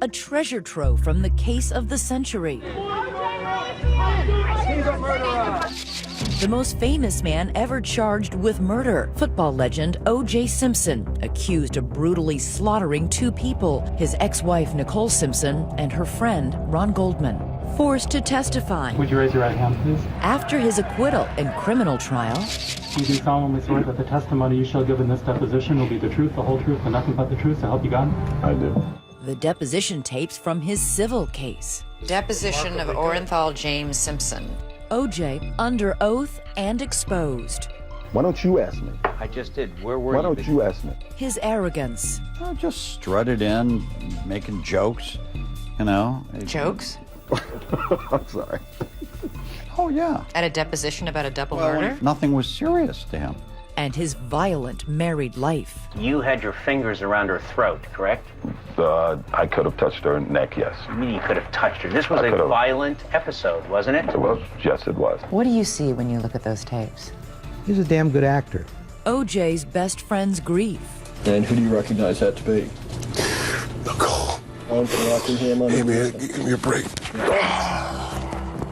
a treasure trove from the case of the century. The most famous man ever charged with murder, football legend O.J. Simpson, accused of brutally slaughtering two people, his ex-wife Nicole Simpson and her friend Ron Goldman. Forced to testify. Would you raise your right hand, please? After his acquittal in criminal trial. You do solemnly swear that the testimony you shall give in this deposition will be the truth, the whole truth, and nothing but the truth, so help you God? I do. The deposition tapes from his civil case. Deposition of Orenthal James Simpson. O.J. under oath and exposed. Why don't you ask me? I just did. Where were you? Why don't you ask me? His arrogance. I just strutted in, making jokes, you know. Jokes? I'm sorry. Oh, yeah. At a deposition about a double murder? Nothing was serious to him. And his violent married life. You had your fingers around her throat, correct? I could have touched her neck, yes. I mean, you could have touched her. This was I a could've. violent episode, wasn't it? It was. Yes, it was. What do you see when you look at those tapes? He's a damn good actor. O.J.'s best friend's grief. And who do you recognize that to be? Nicole. On from Rockingham. Hey, man, give me a break.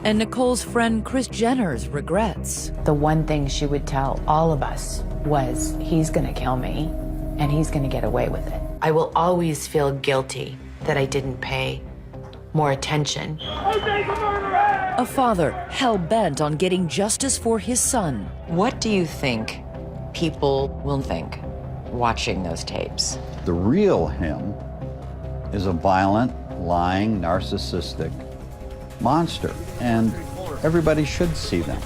And Nicole's friend Kris Jenner's regrets. The one thing she would tell all of us was, he's gonna kill me, and he's gonna get away with it. I will always feel guilty that I didn't pay more attention. A father hell-bent on getting justice for his son. What do you think people will think watching those tapes? The real him is a violent, lying, narcissistic monster, and everybody should see them.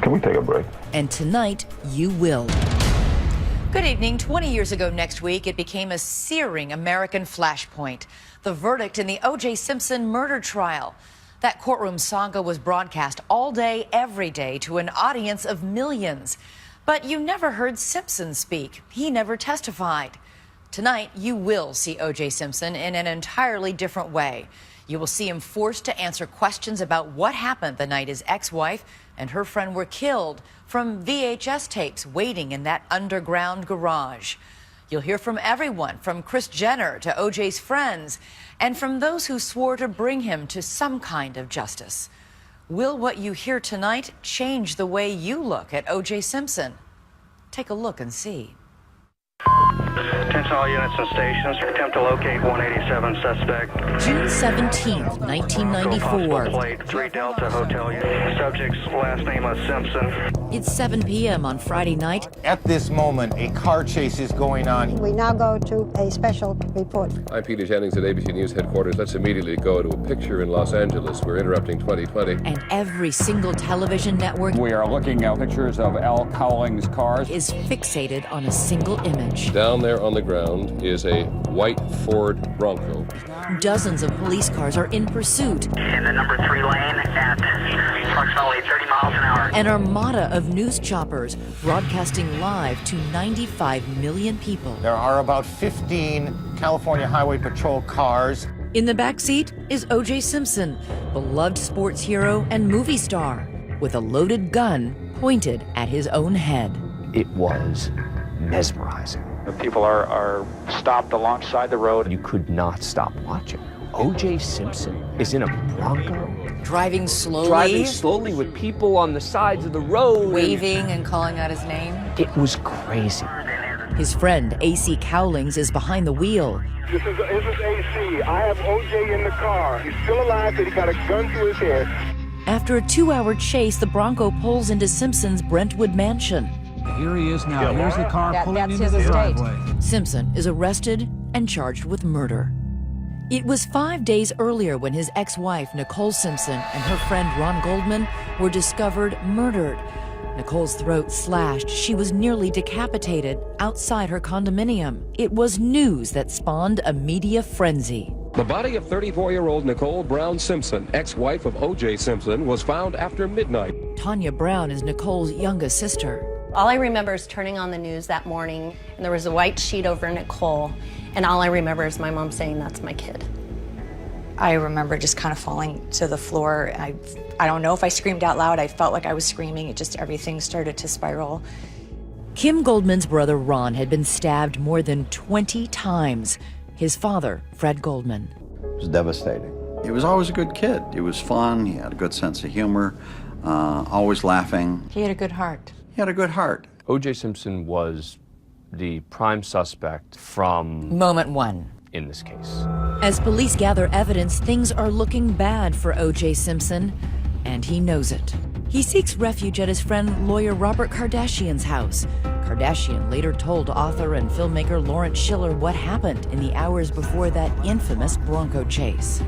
Can we take a break? And tonight, you will. Good evening. 20 years ago next week, it became a searing American flashpoint. The verdict in the O.J. Simpson murder trial. That courtroom saga was broadcast all day, every day, to an audience of millions. But you never heard Simpson speak. He never testified. Tonight, you will see O.J. Simpson in an entirely different way. You will see him forced to answer questions about what happened the night his ex-wife and her friend were killed from VHS tapes waiting in that underground garage. You'll hear from everyone, from Kris Jenner to O.J.'s friends, and from those who swore to bring him to some kind of justice. Will what you hear tonight change the way you look at O.J. Simpson? Take a look and see. Attention all units and stations. Attempt to locate 187 suspect. June 17th, 1994. Plate 3 Delta Hotel. Subject's last name was Simpson. It's 7 p.m. on Friday night. At this moment, a car chase is going on. We now go to a special report. I'm Peter Jennings at ABC News headquarters. Let's immediately go to a picture in Los Angeles. We're interrupting 2020. And every single television network we are looking at pictures of Al Cowling's cars is fixated on a single image. Down there on the ground is a white Ford Bronco. Dozens of police cars are in pursuit. In the number 3 lane at approximately 30 miles an hour. An armada of news choppers broadcasting live to 95 million people. There are about 15 California Highway Patrol cars. In the back seat is O.J. Simpson, beloved sports hero and movie star, with a loaded gun pointed at his own head. It was mesmerizing. People are stopped alongside the road. You could not stop watching. O.J. Simpson is in a Bronco. Driving slowly with people on the sides of the road. Waving and calling out his name. It was crazy. His friend, A.C. Cowlings, is behind the wheel. This is A.C. I have O.J. in the car. He's still alive, but he got a gun to his head. After a 2-hour chase, the Bronco pulls into Simpson's Brentwood mansion. Here he is now. Here's the car pulling into the driveway. Simpson is arrested and charged with murder. It was 5 days earlier when his ex-wife, Nicole Simpson, and her friend Ron Goldman were discovered murdered. Nicole's throat slashed. She was nearly decapitated outside her condominium. It was news that spawned a media frenzy. The body of 34-year-old Nicole Brown Simpson, ex-wife of O.J. Simpson, was found after midnight. Tanya Brown is Nicole's youngest sister. All I remember is turning on the news that morning, and there was a white sheet over Nicole, and all I remember is my mom saying, "That's my kid." I remember just kind of falling to the floor. I don't know if I screamed out loud. I felt like I was screaming. Everything started to spiral. Kim Goldman's brother Ron had been stabbed more than 20 times. His father, Fred Goldman. It was devastating. He was always a good kid. He was fun. He had a good sense of humor, always laughing. He had a good heart. He had a good heart. O.J. Simpson was the prime suspect from moment one in this case. As police gather evidence, things are looking bad for O.J. Simpson, and he knows it. He seeks refuge at his friend lawyer Robert Kardashian's house. Kardashian later told author and filmmaker Lawrence Schiller what happened in the hours before that infamous Bronco chase.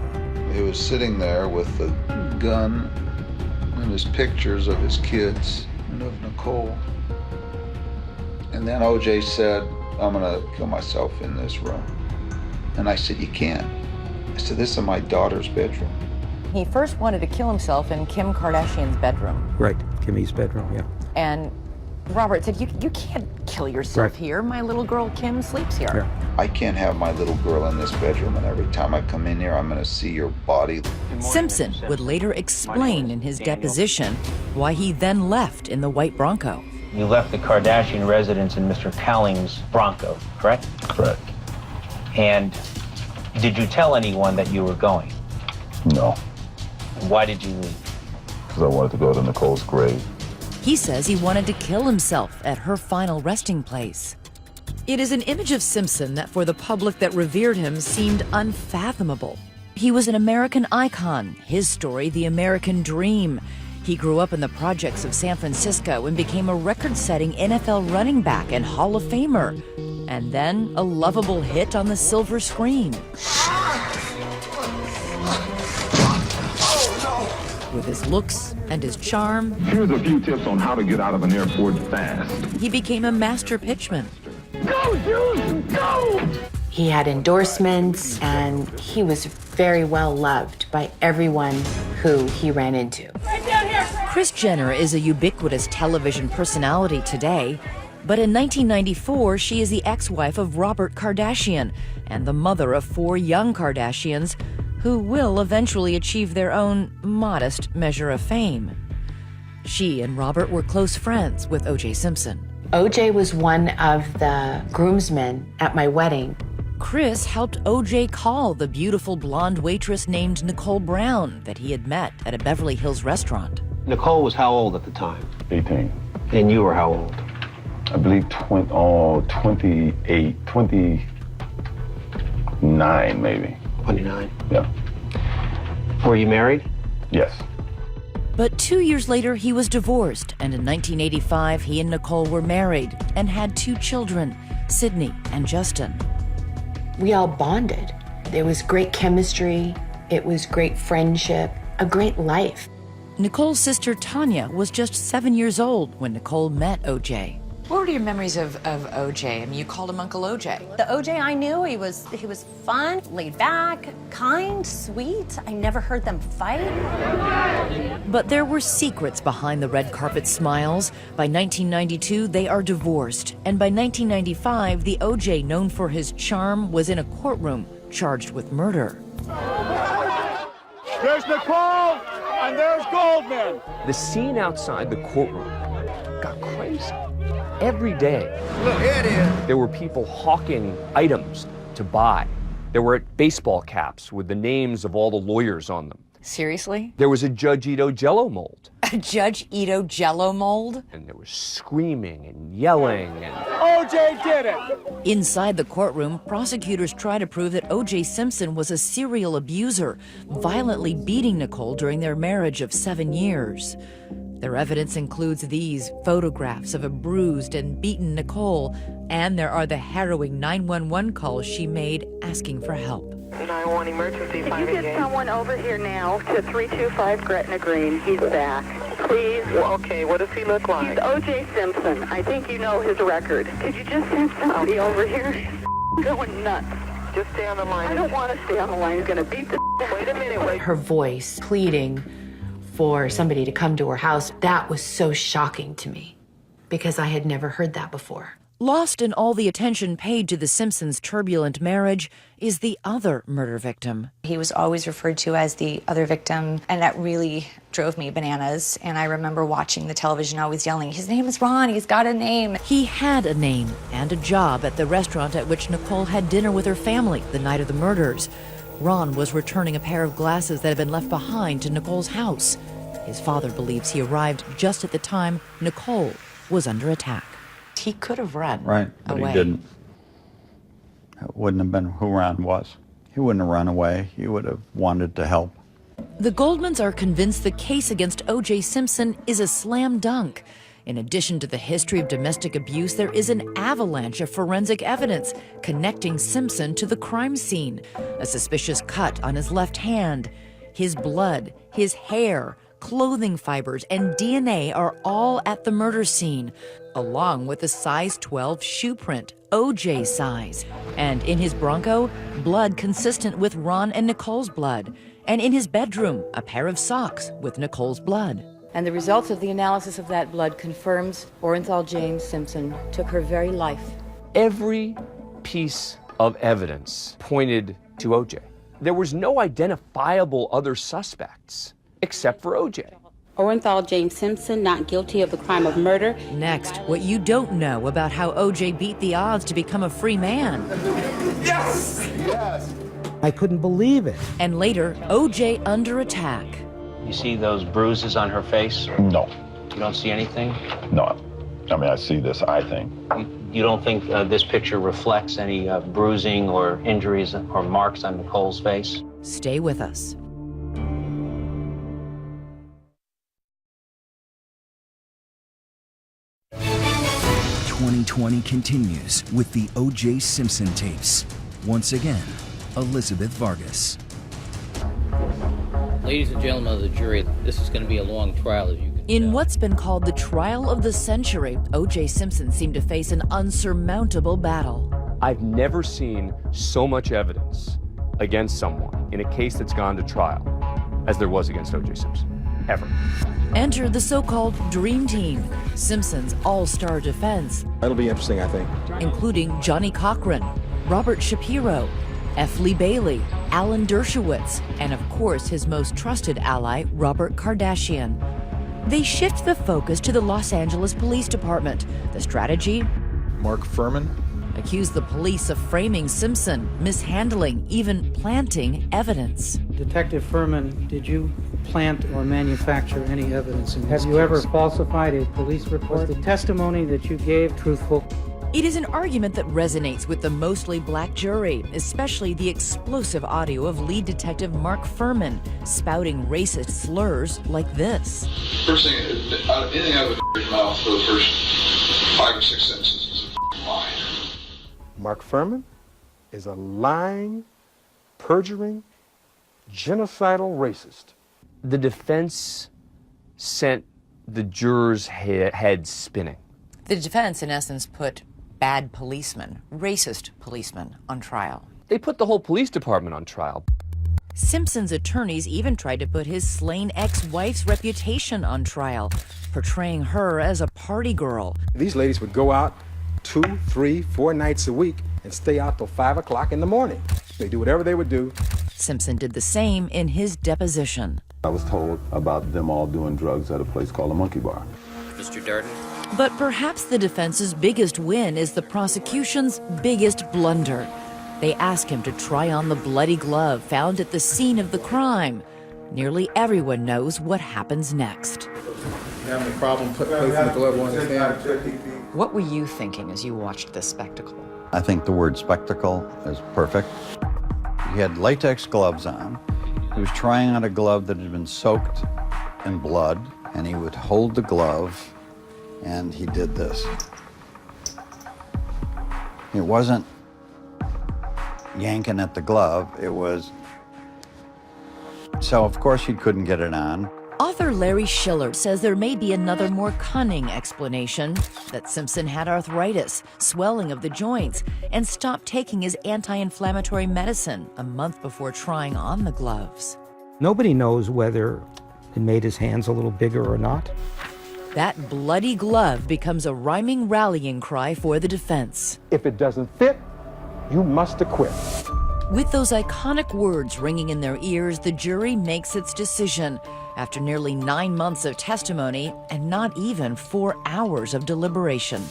He was sitting there with the gun and his pictures of his kids and of Nicole. And then O.J. said, "I'm gonna kill myself in this room." And I said, "You can't." I said, "This is my daughter's bedroom." He first wanted to kill himself in Kim Kardashian's bedroom. Right, Kimmy's bedroom, yeah. And Robert said, you can't kill yourself Right. here. My little girl Kim sleeps here. Yeah. I can't have my little girl in this bedroom, and every time I come in here, I'm gonna see your body. Simpson would later explain in his deposition why he then left in the white Bronco. You left the Kardashian residence in Mr. Cowling's Bronco, correct? Correct. And did you tell anyone that you were going? No, Why did you leave? because I wanted to go to Nicole's grave. He says he wanted to kill himself at her final resting place. It is an image of Simpson that for the public that revered him seemed unfathomable. He was an American icon, his story the American dream. He grew up in the projects of San Francisco and became a record-setting NFL running back and Hall of Famer. And then a lovable hit on the silver screen. With his looks and his charm, Here's a few tips on how to get out of an airport fast. he became a master pitchman. Go, Juice, go! He had endorsements, and he was very well loved by everyone who he ran into. Kris Jenner is a ubiquitous television personality today, but in 1994, she is the ex-wife of Robert Kardashian and the mother of 4 young Kardashians who will eventually achieve their own modest measure of fame. She and Robert were close friends with O.J. Simpson. OJ was one of the groomsmen at my wedding. Kris helped O.J. call the beautiful blonde waitress named Nicole Brown that he had met at a Beverly Hills restaurant. Nicole was how old at the time? 18. And you were how old? I believe 28, 29 maybe. 29. Yeah. Were you married? Yes. But 2 years later, he was divorced, and in 1985, he and Nicole were married and had 2 children, Sydney and Justin. We all bonded. There was great chemistry. It was great friendship, a great life. Nicole's sister Tanya was just 7 years old when Nicole met O.J. What were your memories of O.J.? I mean, you called him Uncle O.J. The O.J. I knew, he was fun, laid back, kind, sweet. I never heard them fight. But there were secrets behind the red carpet smiles. By 1992, they are divorced. And by 1995, the O.J. known for his charm was in a courtroom charged with murder. There's Nicole, and there's Goldman. The scene outside the courtroom got crazy. Every day, Look, here it is. there were people hawking items to buy. There were baseball caps with the names of all the lawyers on them. Seriously? There was a Judge Ito Jello mold. A Judge Ito Jello mold? And there was screaming and yelling and... O.J. did it. Inside the courtroom, prosecutors try to prove that O.J. Simpson was a serial abuser, violently beating Nicole during their marriage of 7 years. Their evidence includes these photographs of a bruised and beaten Nicole, and there are the harrowing 911 calls she made asking for help. 911 emergency. Can you get someone over here now to 325 Gretna Green? He's back. Please. Well, okay, what does he look like? He's O.J. Simpson. I think you know his record. Could you just send somebody over here? He's going nuts. Just stay on the line. I don't want to stay on the line. He's going to beat the... Wait a minute, wait. Her voice pleading for somebody to come to her house, that was so shocking to me because I had never heard that before. Lost in all the attention paid to the Simpsons' turbulent marriage is the other murder victim. He was always referred to as the other victim, and that really drove me bananas. And I remember watching the television, always yelling, his name is Ron, he's got a name. He had a name and a job at the restaurant at which Nicole had dinner with her family the night of the murders. Ron was returning a pair of glasses that had been left behind to Nicole's house. His father believes he arrived just at the time Nicole was under attack. He could have run Right, but away. he didn't. It wouldn't have been who Ron was. He wouldn't have run away. He would have wanted to help. The Goldmans are convinced the case against O.J. Simpson is a slam dunk. In addition to the history of domestic abuse, there is an avalanche of forensic evidence connecting Simpson to the crime scene. A suspicious cut on his left hand, his blood, his hair, clothing fibers, and DNA are all at the murder scene, along with a size 12 shoe print, O.J. size. And in his Bronco, blood consistent with Ron and Nicole's blood. And in his bedroom, a pair of socks with Nicole's blood. And the results of the analysis of that blood confirms Orenthal James Simpson took her very life. Every piece of evidence pointed to O.J. There was no identifiable other suspects except for O.J. Orenthal James Simpson not guilty of the crime of murder. Next, what you don't know about how O.J. beat the odds to become a free man. Yes! Yes! I couldn't believe it. And later, O.J. under attack. You see those bruises on her face? No. You don't see anything? No. I mean, I see this, I think. You don't think this picture reflects any bruising or injuries or marks on Nicole's face? Stay with us. 2020 continues with the O.J. Simpson tapes. Once again, Elizabeth Vargas. Ladies and gentlemen of the jury, this is going to be a long trial, as you can In what's been called the trial of the century, O.J. Simpson seemed to face an unsurmountable battle. I've never seen so much evidence against someone in a case that's gone to trial as there was against O.J. Simpson, ever. Enter the so-called Dream Team, Simpson's all-star defense. That'll be interesting, I think. Including Johnny Cochran, Robert Shapiro, F. Lee Bailey, Alan Dershowitz, and of course his most trusted ally, Robert Kardashian. They shift the focus to the Los Angeles Police Department. The strategy? Mark Furman? Accuse the police of framing Simpson, mishandling, even planting evidence. Detective Furman, did you plant or manufacture any evidence in this case? Have you ever falsified a police report? Was the testimony that you gave truthful? It is an argument that resonates with the mostly black jury, especially the explosive audio of lead detective Mark Furman spouting racist slurs like this. First thing, anything out of a mouth for the first 5 or 6 sentences is a lie. Mark Furman is a lying, perjuring, genocidal racist. The defense sent the jurors' heads spinning. The defense, in essence, put bad policemen, racist policemen, on trial. They put the whole police department on trial. Simpson's attorneys even tried to put his slain ex-wife's reputation on trial, portraying her as a party girl. These ladies would go out 2, 3, 4 nights a week and stay out till 5 o'clock in the morning. They do whatever they would do. Simpson did the same in his deposition. I was told about them all doing drugs at a place called the Monkey Bar. Mr. Darden? But perhaps the defense's biggest win is the prosecution's biggest blunder. They ask him to try on the bloody glove found at the scene of the crime. Nearly everyone knows what happens next. You have any problem placing the glove on his hand? What were you thinking as you watched this spectacle? I think the word spectacle is perfect. He had latex gloves on. He was trying on a glove that had been soaked in blood, and he would hold the glove, and he did this. It wasn't yanking at the glove, it was... So, of course, he couldn't get it on. Author Larry Schiller says there may be another more cunning explanation, that Simpson had arthritis, swelling of the joints, and stopped taking his anti-inflammatory medicine a month before trying on the gloves. Nobody knows whether it made his hands a little bigger or not. That bloody glove becomes a rhyming rallying cry for the defense. If it doesn't fit, you must acquit. With those iconic words ringing in their ears, the jury makes its decision after nearly 9 months of testimony and not even 4 hours of deliberation.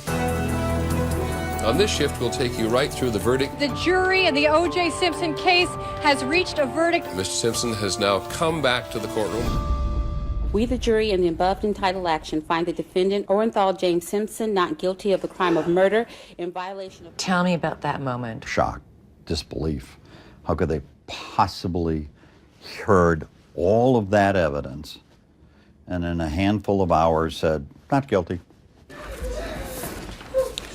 On this shift, we'll take you right through the verdict. The jury in the O.J. Simpson case has reached a verdict. Mr. Simpson has now come back to the courtroom. We, the jury, in the above entitled action, find the defendant, Orenthal James Simpson, not guilty of the crime of murder in violation of... Tell me about that moment. Shock, disbelief. How could they possibly heard all of that evidence and in a handful of hours said, not guilty?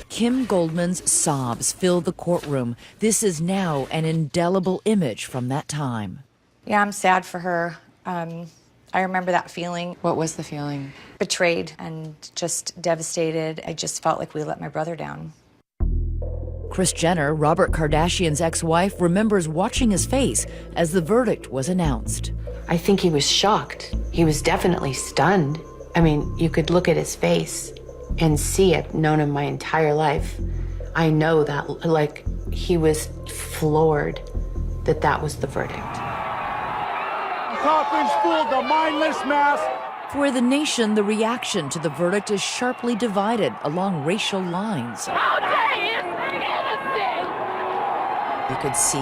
Kim Goldman's sobs fill the courtroom. This is now an indelible image from that time. Yeah, I'm sad for her. I remember that feeling. What was the feeling? Betrayed and just devastated. I just felt like we let my brother down. Kris Jenner, Robert Kardashian's ex-wife, remembers watching his face as the verdict was announced. I think he was shocked. He was definitely stunned. I mean, you could look at his face and see it. Known him my entire life. I know that, like, he was floored that that was the verdict. Coffin's full, the mindless mass. For the nation, the reaction to the verdict is sharply divided along racial lines. You could see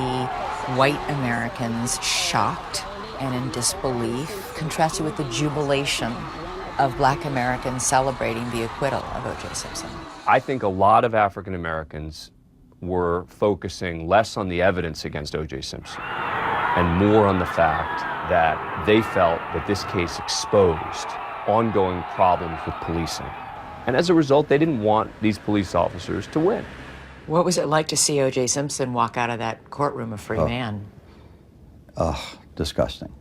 white Americans shocked and in disbelief, contrasted with the jubilation of black Americans celebrating the acquittal of O.J. Simpson. I think a lot of African Americans were focusing less on the evidence against O.J. Simpson and more on the fact that they felt that this case exposed ongoing problems with policing. And as a result, they didn't want these police officers to win. What was it like to see O.J. Simpson walk out of that courtroom a free man? Disgusting.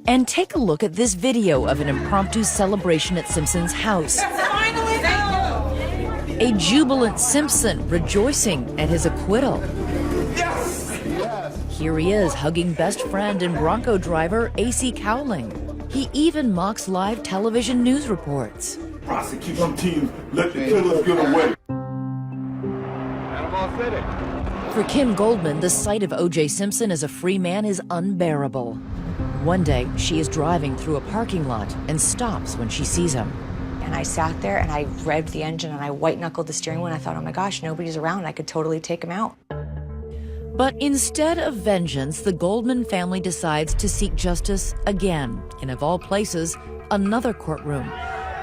And take a look at this video of an impromptu celebration at Simpson's house. A jubilant Simpson rejoicing at his acquittal. Here he is hugging best friend and Bronco driver A.C. Cowling. He even mocks live television news reports. Prosecute them teams, let the killers get away. For Kim Goldman, the sight of O.J. Simpson as a free man is unbearable. One day, she is driving through a parking lot and stops when she sees him. And I sat there and I revved the engine and I white-knuckled the steering wheel and I thought, oh my gosh, nobody's around. I could totally take him out. But instead of vengeance, the Goldman family decides to seek justice again in, of all places, another courtroom.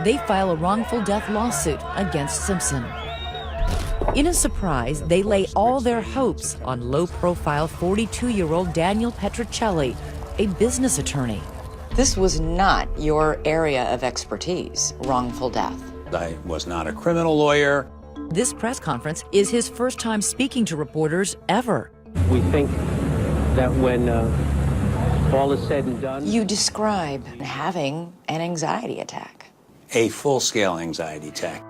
They file a wrongful death lawsuit against Simpson. In a surprise, they lay all their hopes on low-profile 42-year-old Daniel Petrocelli, a business attorney. This was not your area of expertise, wrongful death. I was not a criminal lawyer. This press conference is his first time speaking to reporters ever. We think that when all is said and done... You describe having an anxiety attack. A full-scale anxiety attack.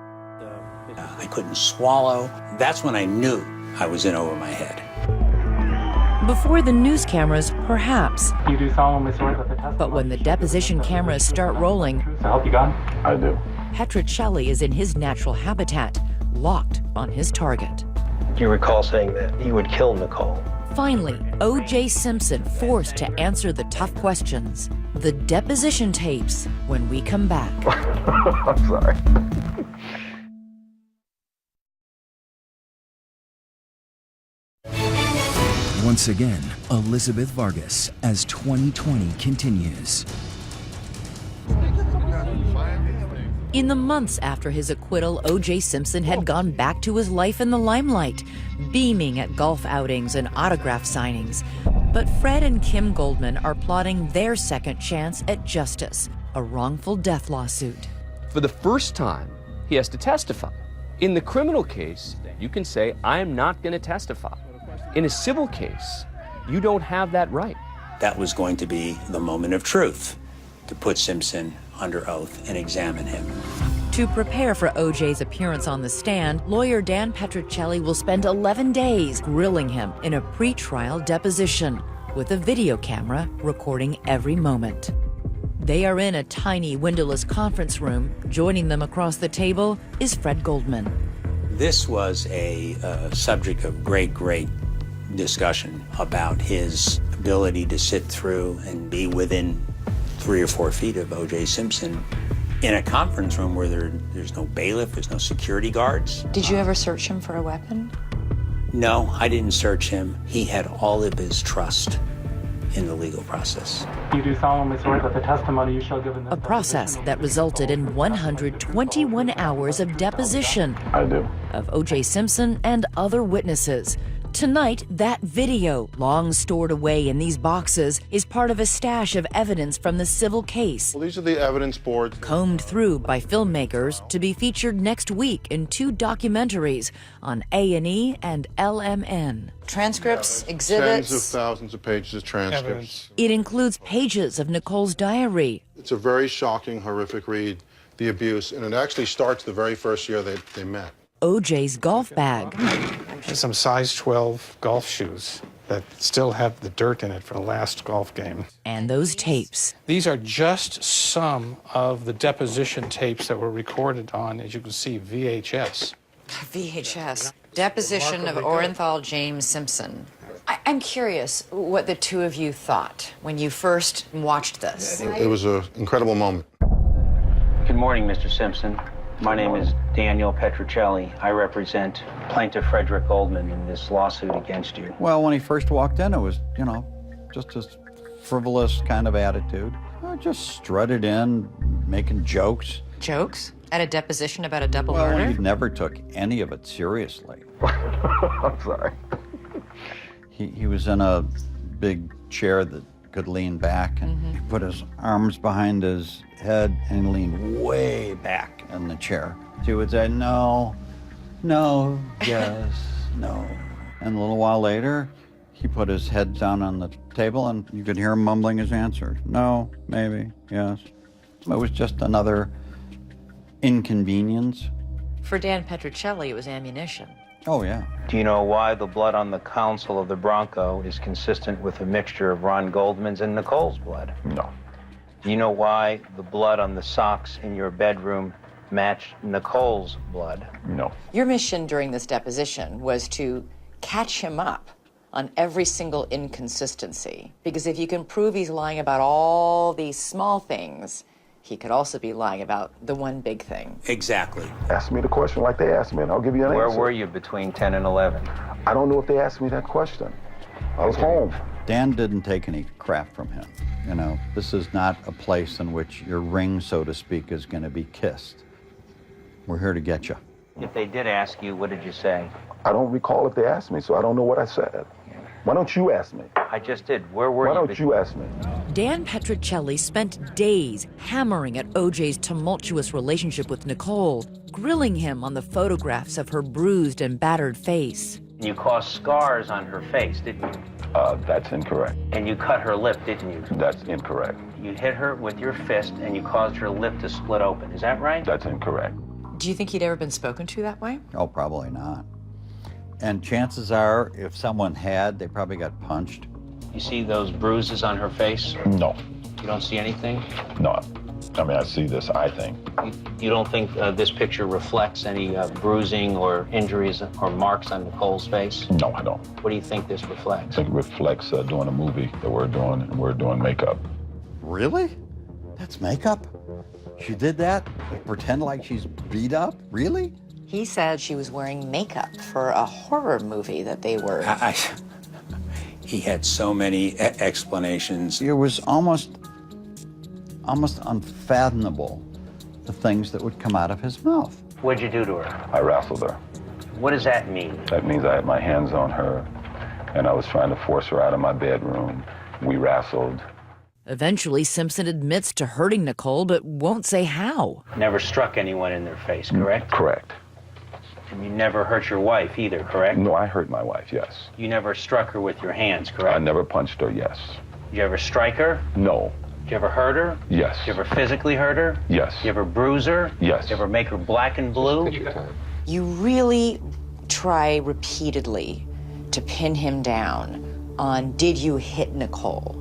I couldn't swallow. That's when I knew I was in over my head. Before the news cameras, perhaps. You do solemnly swear that the testimony... But when the deposition cameras start rolling... I hope you got it. I do. Petrocelli is in his natural habitat, locked on his target. Do you recall saying that he would kill Nicole? Finally, O.J. Simpson forced to answer the tough questions. The deposition tapes when we come back. I'm sorry. Once again, Elizabeth Vargas as 2020 continues. In the months after his acquittal, O.J. Simpson had gone back to his life in the limelight, beaming at golf outings and autograph signings. But Fred and Kim Goldman are plotting their second chance at justice, a wrongful death lawsuit. For the first time, he has to testify. In the criminal case, you can say, I am not going to testify. In a civil case, you don't have that right. That was going to be the moment of truth, to put Simpson under oath and examine him. To prepare for O.J.'s appearance on the stand, lawyer Dan Petrocelli will spend 11 days grilling him in a pre-trial deposition with a video camera recording every moment. They are in a tiny windowless conference room. Joining them across the table is Fred Goldman. This was a subject of great discussion about his ability to sit through and be within 3 or 4 feet of O.J. Simpson in a conference room where there's no bailiff, there's no security guards. Did you ever search him for a weapon? No, I didn't search him. He had all of his trust in the legal process. You do solemnly swear that the testimony you shall give in this A process that resulted in 121 hours of deposition I do. of O.J. Simpson and other witnesses. Tonight, that video, long stored away in these boxes, is part of a stash of evidence from the civil case. Well, these are the evidence boards. Combed through by filmmakers to be featured next week in 2 documentaries on A&E and LMN. Transcripts, exhibits. Tens of thousands of pages of transcripts. It includes pages of Nicole's diary. It's a very shocking, horrific read, the abuse, and it actually starts the very first year they met. O.J.'s golf bag. Some size 12 golf shoes that still have the dirt in it from the last golf game. And those tapes. These are just some of the deposition tapes that were recorded on, as you can see, VHS. VHS. Deposition of Orenthal James Simpson. I'm curious what the two of you thought when you first watched this. It was an incredible moment. Good morning, Mr. Simpson. My name is Daniel Petruccelli. I represent plaintiff Frederick Goldman in this lawsuit against you. Well, when he first walked in, it was, just a frivolous kind of attitude. I just strutted in, making jokes. Jokes? At a deposition about a double Well, murder? he never took any of it seriously. I'm sorry. He was in a big chair that could lean back, and he put his arms behind his head and he leaned way back in the chair. He would say, no, yes, no. And a little while later, he put his head down on the table and you could hear him mumbling his answer. No, maybe, yes. It was just another inconvenience. For Dan Petruccelli, it was ammunition. Oh, yeah. Do you know why the blood on the console of the Bronco is consistent with a mixture of Ron Goldman's and Nicole's blood? No. Do you know why the blood on the socks in your bedroom matched Nicole's blood? No. Your mission during this deposition was to catch him up on every single inconsistency. Because if you can prove he's lying about all these small things, he could also be lying about the one big thing. Exactly. Ask me the question like they asked me, and I'll give you an answer. Where were you between 10 and 11? I don't know if they asked me that question. I was home. Dan didn't take any crap from him. This is not a place in which your ring, so to speak, is going to be kissed. We're here to get you. If they did ask you, what did you say? I don't recall if they asked me, so I don't know what I said. Why don't you ask me? I just did. Where were you? Why don't you ask me? Dan Petruccelli spent days hammering at O.J.'s tumultuous relationship with Nicole, grilling him on the photographs of her bruised and battered face. You caused scars on her face, didn't you? That's incorrect. And you cut her lip, didn't you? That's incorrect. You hit her with your fist and you caused her lip to split open. Is that right? That's incorrect. Do you think he'd ever been spoken to that way? Oh, probably not. And chances are, if someone had, they probably got punched. You see those bruises on her face? No. You don't see anything? No. I mean, I see this, I think. You don't think this picture reflects any bruising or injuries or marks on Nicole's face? No, I don't. What do you think this reflects? I think it reflects doing a movie that we're doing, and we're doing makeup. Really? That's makeup? She did that? Pretend like she's beat up? Really? He said she was wearing makeup for a horror movie that they were... He had so many explanations. It was almost unfathomable, the things that would come out of his mouth. What'd you do to her? I wrestled her. What does that mean? That means I had my hands on her, and I was trying to force her out of my bedroom. We wrestled. Eventually, Simpson admits to hurting Nicole, but won't say how. Never struck anyone in their face, correct? Correct. And you never hurt your wife either, correct? No, I hurt my wife, yes. You never struck her with your hands, correct? I never punched her, yes. Did you ever strike her? No. Did you ever hurt her? Yes. Did you ever physically hurt her? Yes. Did you ever bruise her? Yes. Did you ever make her black and blue? You really try repeatedly to pin him down on, did you hit Nicole?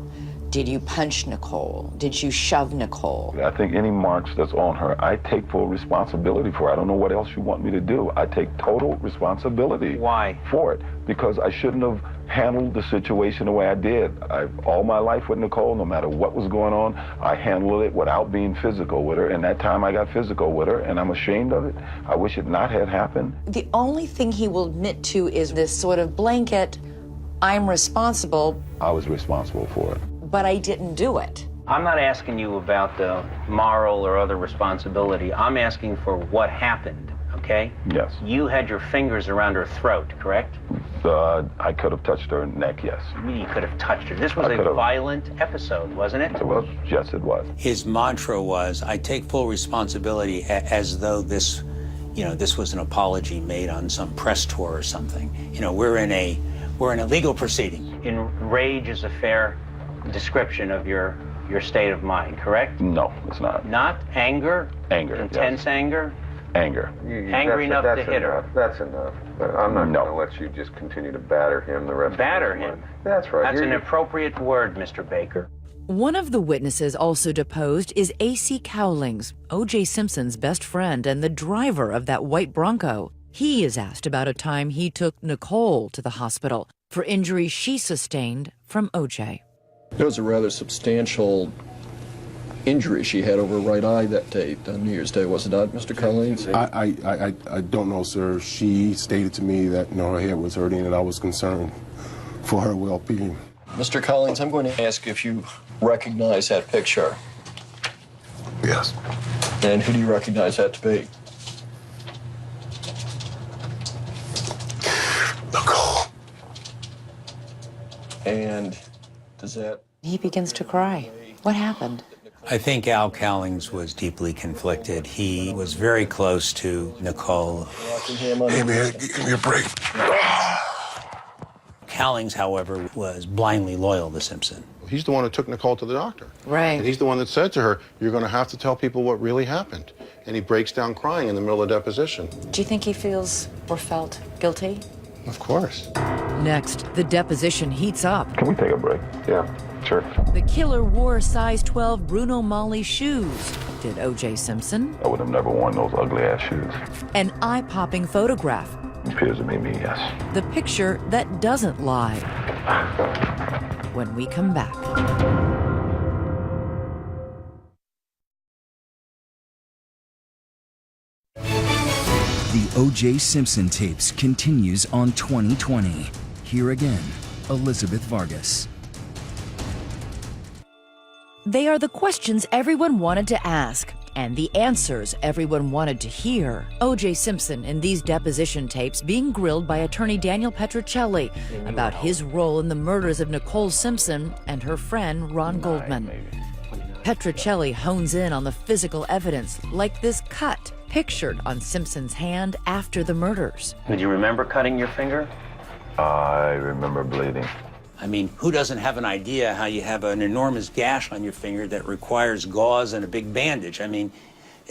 Did you punch Nicole? Did you shove Nicole? I think any marks that's on her, I take full responsibility for. I don't know what else you want me to do. I take total responsibility. Why? For it. Because I shouldn't have handled the situation the way I did. All my life with Nicole, no matter what was going on, I handled it without being physical with her. And that time I got physical with her, and I'm ashamed of it. I wish it not had happened. The only thing he will admit to is this sort of blanket, I'm responsible. I was responsible for it. But I didn't do it. I'm not asking you about the moral or other responsibility. I'm asking for what happened, okay? Yes. You had your fingers around her throat, correct? I could have touched her neck, yes. You could have touched her. This was a violent episode, wasn't it? It was. Yes, it was. His mantra was, I take full responsibility, as though this, this was an apology made on some press tour or something. We're in a legal proceeding. Rage is a fair description of your state of mind, correct? No, it's not. Not anger? Anger. Intense anger? Anger. Angry enough to hit her? That's enough. I'm not going to let you just continue to batter him the rest of the time. Batter him? That's right. That's an appropriate word, Mr. Baker. One of the witnesses also deposed is A.C. Cowlings, O.J. Simpson's best friend and the driver of that white Bronco. He is asked about a time he took Nicole to the hospital for injuries she sustained from O.J. It was a rather substantial injury she had over her right eye that day, on New Year's Day, was it not, Mr. Collins? I don't know, sir. She stated to me that her head was hurting and I was concerned for her well-being. Mr. Collins, I'm going to ask if you recognize that picture. Yes. And who do you recognize that to be? Nicole. And does that... He begins to cry. What happened? I think Al Cowlings was deeply conflicted. He was very close to Nicole. Hey, man, give me a break. Cowlings, however, was blindly loyal to Simpson. He's the one who took Nicole to the doctor. Right. And he's the one that said to her, you're going to have to tell people what really happened. And he breaks down crying in the middle of deposition. Do you think he feels or felt guilty? Of course. Next, the deposition heats up. Can we take a break? Yeah, sure. The killer wore size 12 Bruno Magli shoes. Did O.J. Simpson? I would have never worn those ugly-ass shoes. An eye-popping photograph. It appears to be me, yes. The picture that doesn't lie. When we come back. The O.J. Simpson tapes continues on 2020. Here again, Elizabeth Vargas. They are the questions everyone wanted to ask and the answers everyone wanted to hear. O.J. Simpson in these deposition tapes being grilled by attorney Daniel Petrocelli about his role in the murders of Nicole Simpson and her friend Ron Goldman. Petrocelli hones in on the physical evidence, like this cut pictured on Simpson's hand after the murders. Do you remember cutting your finger? I remember bleeding. I mean, who doesn't have an idea how you have an enormous gash on your finger that requires gauze and a big bandage? I mean,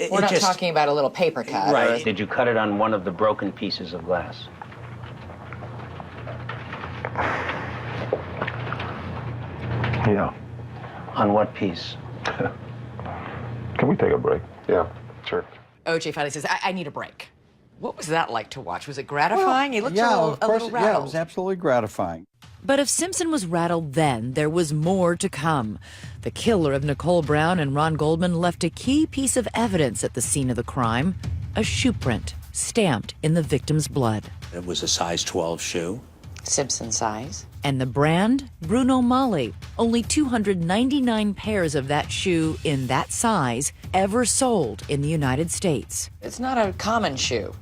We're not talking about a little paper cut. Right. Did you cut it on one of the broken pieces of glass? Yeah. On what piece? Can we take a break? Yeah, sure. O.J. finally says, I need a break. What was that like to watch? Was it gratifying? He looked yeah, a of course, little rattled. yeah, it was absolutely gratifying. But if Simpson was rattled then, there was more to come. The killer of Nicole Brown and Ron Goldman left a key piece of evidence at the scene of the crime, a shoe print stamped in the victim's blood. It was a size 12 shoe. Simpson size. And the brand? Bruno Magli. Only 299 pairs of that shoe in that size ever sold in the United States. It's not a common shoe.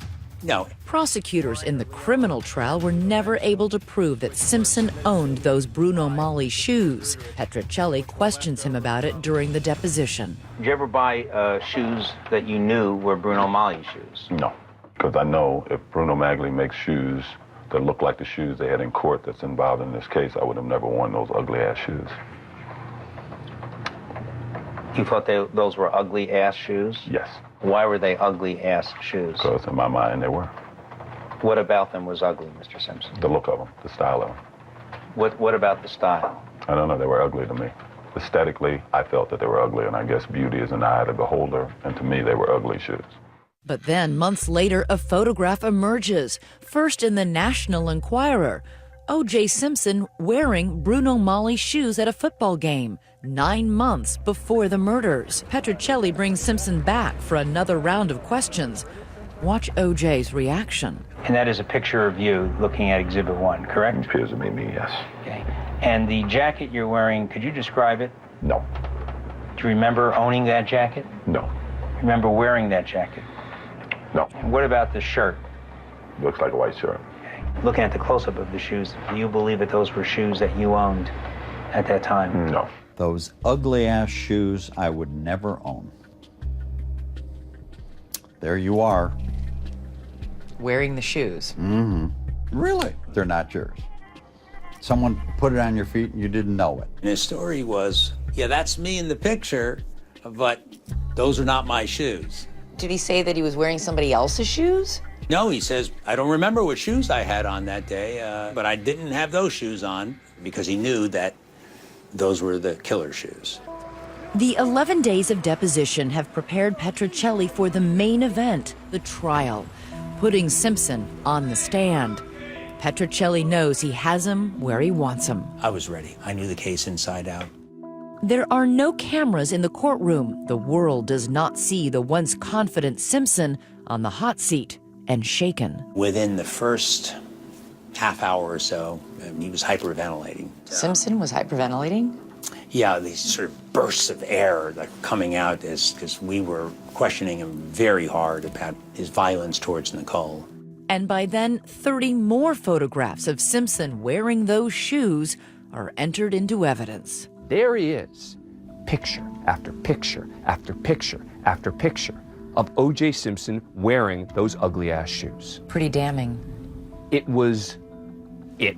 No. Prosecutors in the criminal trial were never able to prove that Simpson owned those Bruno Magli shoes. Petrocelli questions him about it during the deposition. Did you ever buy shoes that you knew were Bruno Magli shoes? No, because I know if Bruno Magli makes shoes that look like the shoes they had in court that's involved in this case, I would have never worn those ugly-ass shoes. You thought those were ugly-ass shoes? Yes. Why were they ugly-ass shoes? Because in my mind they were. What about them was ugly, Mr. Simpson? The look of them, the style of them. What about the style? I don't know, they were ugly to me. Aesthetically, I felt that they were ugly, and I guess beauty is in the eye of the beholder, and to me, they were ugly shoes. But then, months later, a photograph emerges, first in the National Enquirer. O.J. Simpson wearing Bruno Maggi's shoes at a football game, 9 months before the murders. Petruccelli brings Simpson back for another round of questions. Watch O.J.'s reaction. And that is a picture of you looking at Exhibit 1, correct? It appears to be me, yes. Okay. And the jacket you're wearing, could you describe it? No. Do you remember owning that jacket? No. Remember wearing that jacket? No. And what about the shirt? Looks like a white shirt. Looking at the close-up of the shoes, do you believe that those were shoes that you owned at that time? No. Those ugly-ass shoes I would never own. There you are. Wearing the shoes. Mm-hmm. Really? They're not yours. Someone put it on your feet and you didn't know it. And his story was, yeah, that's me in the picture, but those are not my shoes. Did he say that he was wearing somebody else's shoes? No, he says, I don't remember what shoes I had on that day, but I didn't have those shoes on because he knew that those were the killer shoes. The 11 days of deposition have prepared Petruccelli for the main event, the trial, putting Simpson on the stand. Petruccelli knows he has him where he wants him. I was ready. I knew the case inside out. There are no cameras in the courtroom. The world does not see the once confident Simpson on the hot seat and shaken. Within the first half hour or so, he was hyperventilating. Simpson was hyperventilating? Yeah, these sort of bursts of air like coming out because we were questioning him very hard about his violence towards Nicole. And by then, 30 more photographs of Simpson wearing those shoes are entered into evidence. There he is, picture after picture after picture after picture of O.J. Simpson wearing those ugly-ass shoes. Pretty damning. It was it.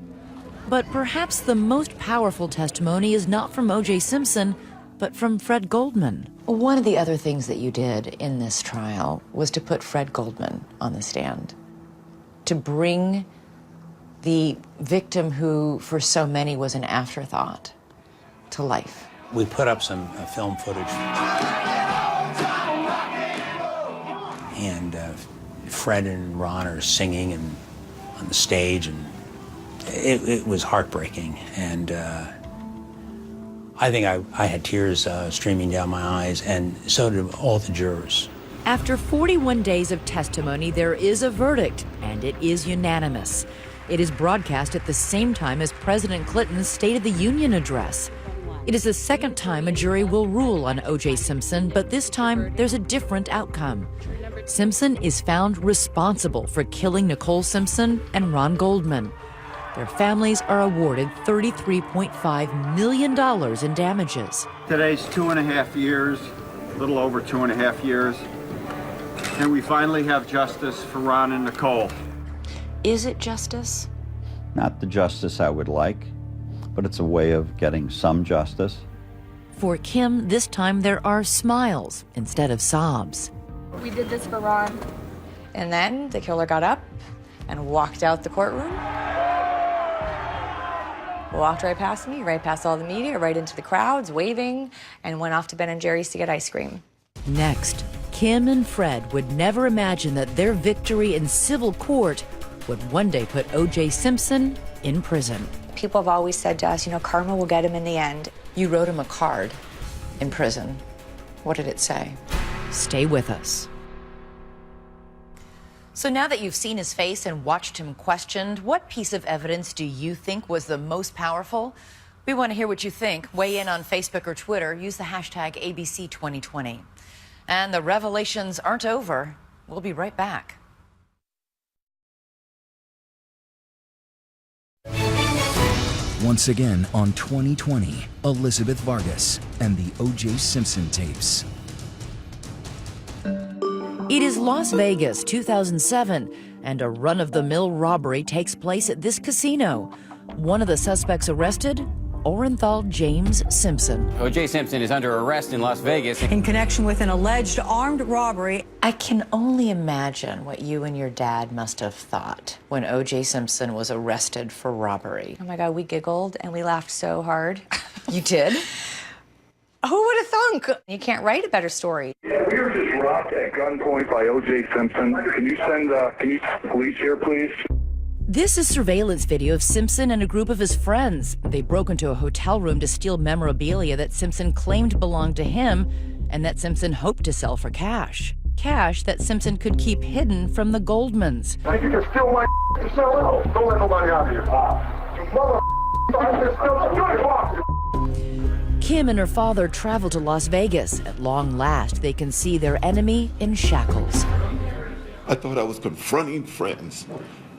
But perhaps the most powerful testimony is not from O.J. Simpson, but from Fred Goldman. One of the other things that you did in this trial was to put Fred Goldman on the stand, to bring the victim who, for so many, was an afterthought to life. We put up some film footage. And Fred and Ron are singing and on the stage, and it was heartbreaking. And I think I had tears streaming down my eyes, and so did all the jurors. After 41 days of testimony, there is a verdict, and it is unanimous. It is broadcast at the same time as President Clinton's State of the Union address. It is the second time a jury will rule on O.J. Simpson, but this time there's a different outcome. Simpson is found responsible for killing Nicole Simpson and Ron Goldman. Their families are awarded $33.5 million in damages. Today's 2.5 years, a little over 2.5 years, and we finally have justice for Ron and Nicole. Is it justice? Not the justice I would like, but it's a way of getting some justice. For Kim, this time there are smiles instead of sobs. We did this for Ron. And then the killer got up and walked out the courtroom. Walked right past me, right past all the media, right into the crowds, waving, and went off to Ben and Jerry's to get ice cream. Next, Kim and Fred would never imagine that their victory in civil court would one day put O.J. Simpson in prison. People have always said to us, you know, karma will get him in the end. You wrote him a card in prison. What did it say? Stay with us. So now that you've seen his face and watched him questioned, what piece of evidence do you think was the most powerful? We want to hear what you think. Weigh in on Facebook or Twitter. Use the hashtag ABC2020. And the revelations aren't over. We'll be right back. Once again on 2020, Elizabeth Vargas and the O.J. Simpson tapes. It is Las Vegas, 2007, and a run-of-the-mill robbery takes place at this casino. One of the suspects arrested, Orenthal James Simpson. O.J. Simpson is under arrest in Las Vegas in connection with an alleged armed robbery. I can only imagine what you and your dad must have thought when O.J. Simpson was arrested for robbery. Oh my God, we giggled and we laughed so hard. You did? Who would have thunk? You can't write a better story. Yeah, we were just robbed at gunpoint by O.J. Simpson. Can you send police here, please? This is surveillance video of Simpson and a group of his friends. They broke into a hotel room to steal memorabilia that Simpson claimed belonged to him and that Simpson hoped to sell for cash. Cash that Simpson could keep hidden from the Goldmans. I think you can steal my to sell out. Don't let nobody out here. You mother Kim and her father travel to Las Vegas. At long last, they can see their enemy in shackles. I thought I was confronting friends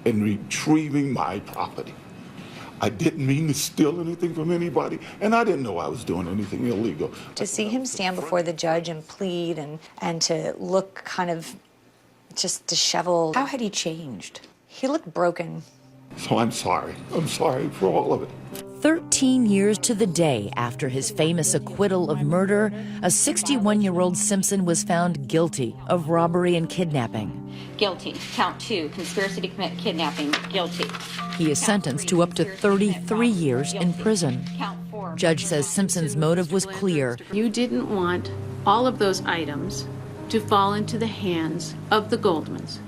and retrieving my property. I didn't mean to steal anything from anybody, and I didn't know I was doing anything illegal. To see him stand before the judge and plead and to look kind of just disheveled. How had he changed? He looked broken. So I'm sorry. I'm sorry for all of it. 13 years to the day after his famous acquittal of murder, a 61-year-old Simpson was found guilty of robbery and kidnapping. Guilty. Count 2, conspiracy to commit kidnapping. Guilty. He is sentenced to up to 33 years in prison. Judge says Simpson's motive was clear. You didn't want all of those items to fall into the hands of the Goldmans.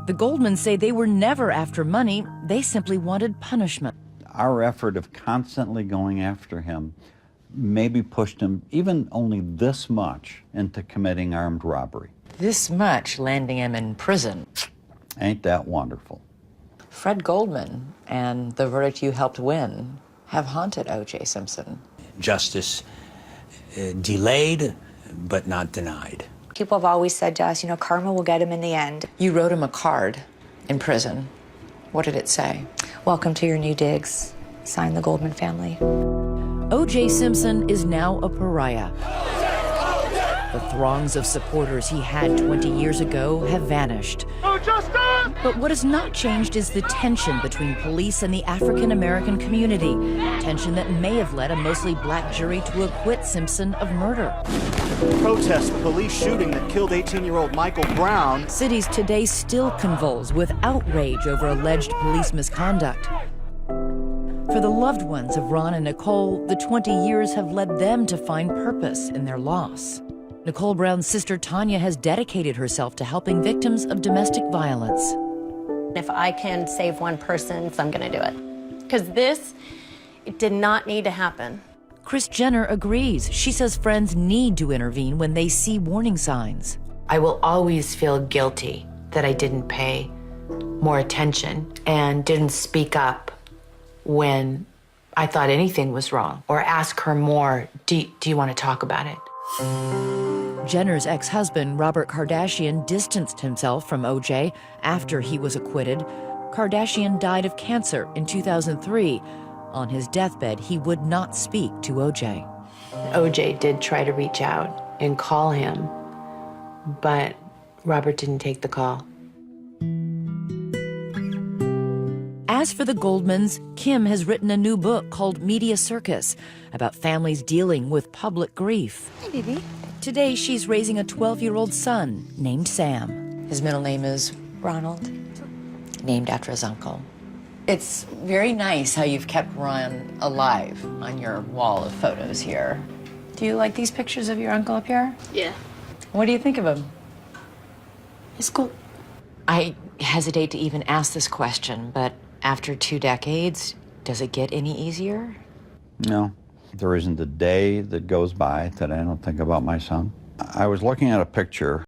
The Goldmans say they were never after money. They simply wanted punishment. Our effort of constantly going after him maybe pushed him even only this much into committing armed robbery. This much landing him in prison. Ain't that wonderful? Fred Goldman and the verdict you helped win have haunted O.J. Simpson. Justice delayed, but not denied. People have always said to us, karma will get him in the end. You wrote him a card in prison. What did it say? Welcome to your new digs. Signed, the Goldman family. O.J. Simpson is now a pariah. The throngs of supporters he had 20 years ago have vanished. But what has not changed is the tension between police and the African-American community. Tension that may have led a mostly black jury to acquit Simpson of murder. Protest the police shooting that killed 18-year-old Michael Brown. Cities today still convulse with outrage over alleged police misconduct. For the loved ones of Ron and Nicole, the 20 years have led them to find purpose in their loss. Nicole Brown's sister Tanya has dedicated herself to helping victims of domestic violence. If I can save one person, I'm going to do it. Because it did not need to happen. Kris Jenner agrees. She says friends need to intervene when they see warning signs. I will always feel guilty that I didn't pay more attention and didn't speak up when I thought anything was wrong, or ask her more, do you want to talk about it? Jenner's ex-husband, Robert Kardashian, distanced himself from O.J. after he was acquitted. Kardashian died of cancer in 2003. On his deathbed, he would not speak to O.J. O.J. did try to reach out and call him, but Robert didn't take the call. As for the Goldmans, Kim has written a new book called Media Circus about families dealing with public grief. Hi, baby. Today, she's raising a 12-year-old son named Sam. His middle name is Ronald. named after his uncle. It's very nice how you've kept Ron alive on your wall of photos here. Do you like these pictures of your uncle up here? Yeah. What do you think of him? It's cool. I hesitate to even ask this question, but after 2 decades, does it get any easier? No. There isn't a day that goes by that I don't think about my son. I was looking at a picture